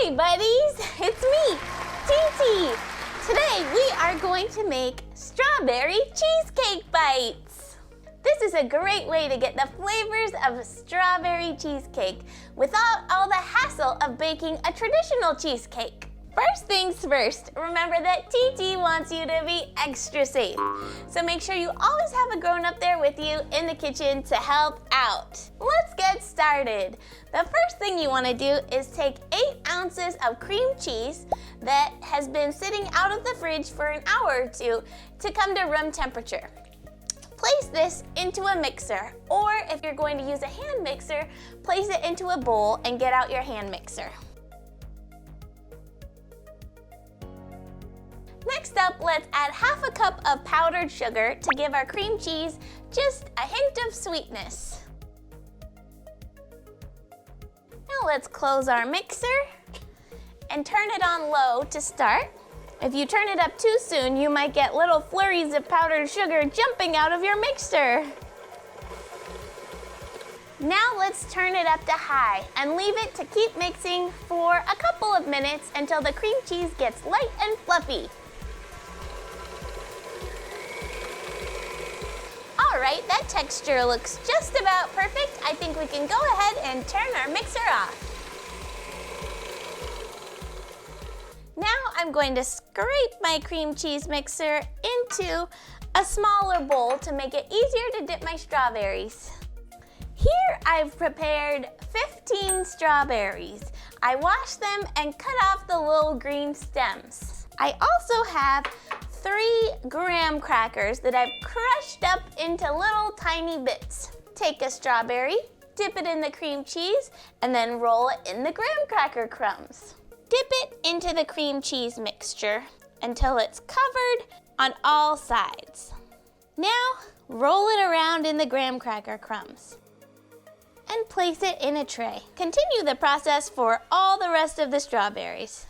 Hey buddies, it's me, Titi. Today we are going to make strawberry cheesecake bites. This is a great way to get the flavors of strawberry cheesecake without all the hassle of baking a traditional cheesecake. First things first, remember that Titi wants you to be extra safe. So make sure you always have a grown-up there with you in the kitchen to help out. Let's get started. The first thing you want to do is take 8 ounces of cream cheese that has been sitting out of the fridge for an hour or two to come to room temperature. Place this into a mixer, or if you're going to use a hand mixer, place it into a bowl and get out your hand mixer. Next up, let's add half a cup of powdered sugar to give our cream cheese just a hint of sweetness. Now let's close our mixer and turn it on low to start. If you turn it up too soon, you might get little flurries of powdered sugar jumping out of your mixer. Now let's turn it up to high and leave it to keep mixing for a couple of minutes until the cream cheese gets light and fluffy. All right, that texture looks just about perfect. I think we can go ahead and turn our mixer off. Now I'm going to scrape my cream cheese mixer into a smaller bowl to make it easier to dip my strawberries. Here I've prepared 15 strawberries. I washed them and cut off the little green stems. I also have 3 graham crackers that I've crushed up into little tiny bits. Take a strawberry, dip it in the cream cheese, and then roll it in the graham cracker crumbs. Dip it into the cream cheese mixture until it's covered on all sides. Now, roll it around in the graham cracker crumbs and place it in a tray. Continue the process for all the rest of the strawberries.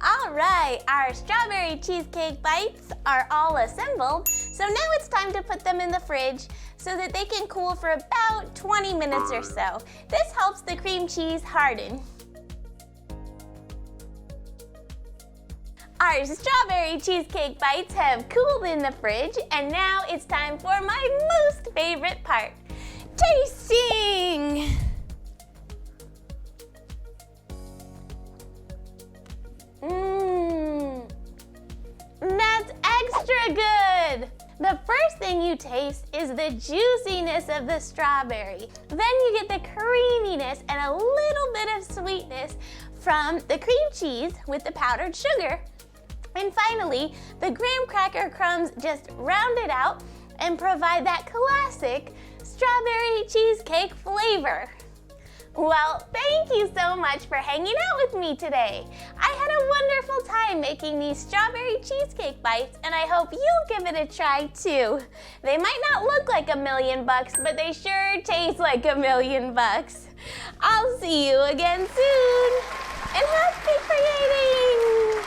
All right, our strawberry cheesecake bites are all assembled, so now it's time to put them in the fridge so that they can cool for about 20 minutes or so. This helps the cream cheese harden. Our strawberry cheesecake bites have cooled in the fridge, and now it's time for my most favorite part, tasting! That's extra good! The first thing you taste is the juiciness of the strawberry. Then you get the creaminess and a little bit of sweetness from the cream cheese with the powdered sugar. And finally, the graham cracker crumbs just round it out and provide that classic strawberry cheesecake flavor. Well, thank you so much for hanging out with me today. I had a wonderful time making these strawberry cheesecake bites, and I hope you'll give it a try too. They might not look like $1 million, but they sure taste like $1 million. I'll see you again soon, and happy creating!